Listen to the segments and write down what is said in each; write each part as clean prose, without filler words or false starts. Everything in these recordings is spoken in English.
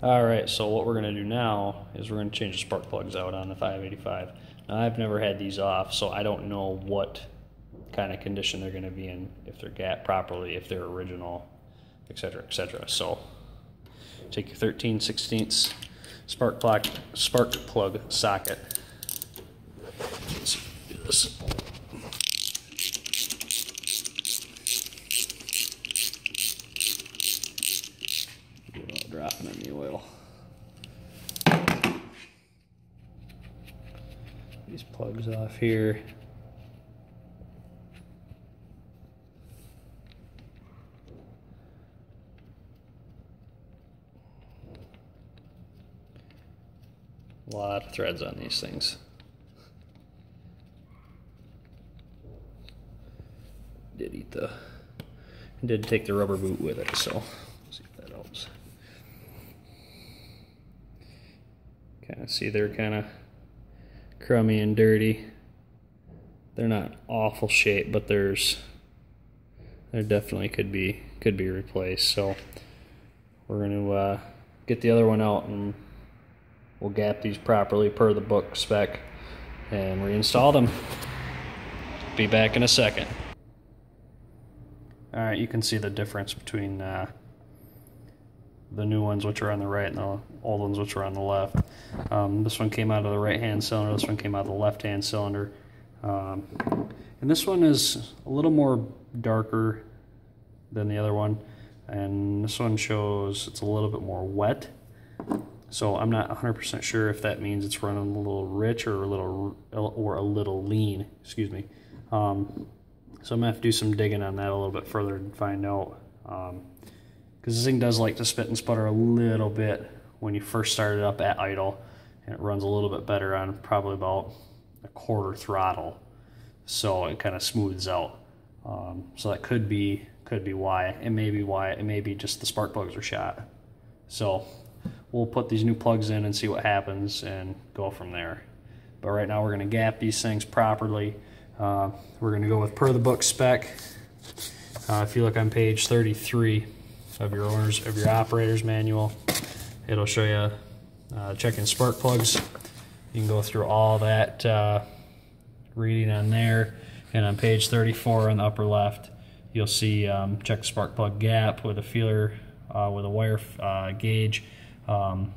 Alright, so what we're going to do now is we're going to change the spark plugs out on the 585. Now I've never had these off, so I don't know what kind of condition they're going to be in, if they're gapped properly, if they're original, etc., etc. So take your 13/16 spark plug socket. Let's do this. Dropping in the oil. These plugs off here. A lot of threads on these things. Did take the rubber boot with it, so let's see if that helps. Kind of see they're kind of crummy and dirty. They're not awful shape, but there definitely could be replaced. So we're going to get the other one out and we'll gap these properly per the book spec and reinstall them. Be back in a second. All right, you can see the difference between the new ones, which are on the right, and the old ones, which are on the left. This one came out of the right-hand cylinder, this one came out of the left-hand cylinder. And this one is a little more darker than the other one, and this one shows it's a little bit more wet. So I'm not 100% sure if that means it's running a little rich or a little lean, excuse me. So I'm gonna have to do some digging on that a little bit further and find out. Because this thing does like to spit and sputter a little bit when you first start it up at idle, and it runs a little bit better on probably about a quarter throttle, so it kind of smooths out. So that could be why. It may be just the spark plugs are shot. So we'll put these new plugs in and see what happens and go from there. But right now we're going to gap these things properly. We're going to go with per the book spec. If you look on page 33 of your operator's manual, it'll show you checking spark plugs. You can go through all that reading on there, and on page 34 on the upper left you'll see check spark plug gap with a feeler with a wire gauge, and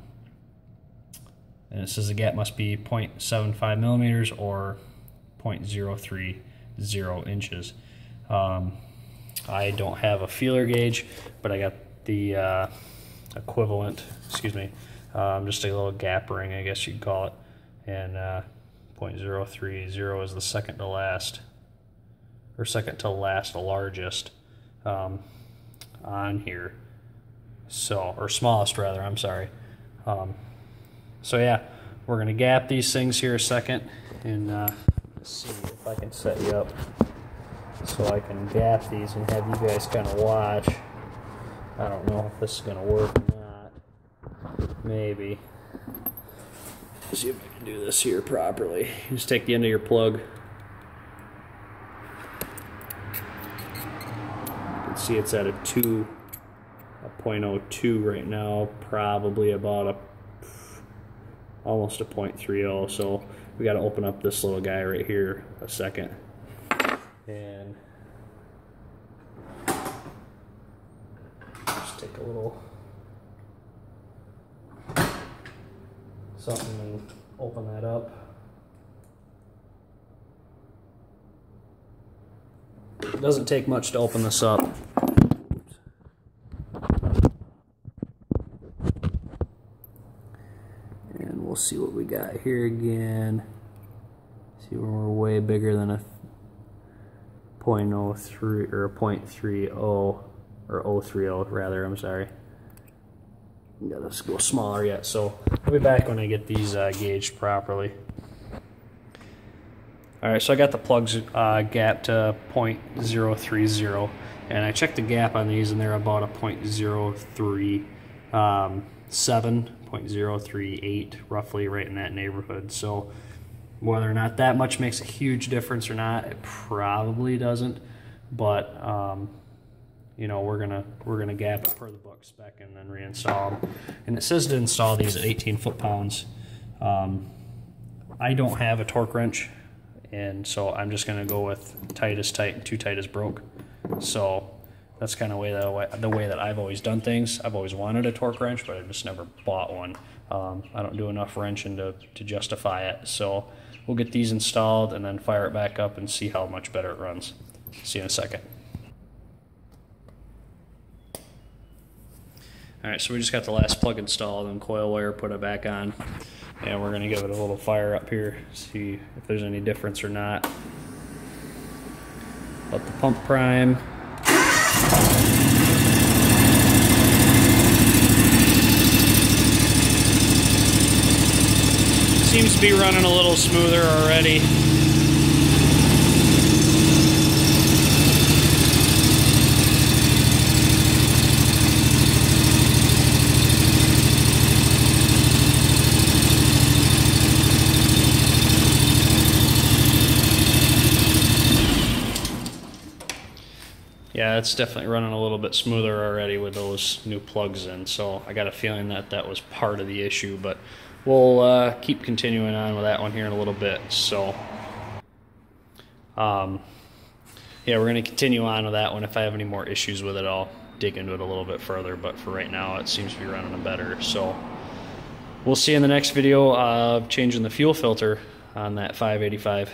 it says the gap must be 0.75 millimeters or 0.030 inches. I don't have a feeler gauge, but I got the equivalent, excuse me, just a little gap ring, I guess you'd call it, and 0.030 is the second to last, the largest on here. So, or smallest rather, I'm sorry. So yeah, we're gonna gap these things here a second, and let's see if I can set you up so I can gap these and have you guys kind of watch. I don't know if this is gonna work or not. Maybe. Let's see if I can do this here properly. You just take the end of your plug. You can see it's at a 0.02 right now, probably about almost a 0.30. So we got to open up this little guy right here a second, and just take a little something and open that up. It doesn't take much to open this up. And we'll see what we got here again. See where we're way bigger than a 0.03 or a 0.30 or 030 rather, I'm sorry. Gotta go smaller yet, so I'll be back when I get these gauged properly. Alright, so I got the plugs gapped to 0.030, and I checked the gap on these and they're about a 0.037, 0.038, roughly right in that neighborhood. So whether or not that much makes a huge difference or not, it probably doesn't, but you know, we're gonna gap it per the book spec and then reinstall them. And it says to install these at 18 foot-pounds. I don't have a torque wrench, and so I'm just gonna go with tight is tight and too tight is broke. So that's kind of the way that I've always done things. I've always wanted a torque wrench, but I've just never bought one. I don't do enough wrenching to justify it. So we'll get these installed and then fire it back up and see how much better it runs. See you in a second. Alright, so we just got the last plug installed and coil wire, put it back on. And we're going to give it a little fire up here, see if there's any difference or not. Let the pump prime. Seems to be running a little smoother already. Yeah, it's definitely running a little bit smoother already with those new plugs in, so I got a feeling that that was part of the issue, but we'll keep continuing on with that one here in a little bit. So yeah, we're going to continue on with that one. If I have any more issues with it, I'll dig into it a little bit further, but for right now it seems to be running better. So we'll see in the next video of changing the fuel filter on that 585.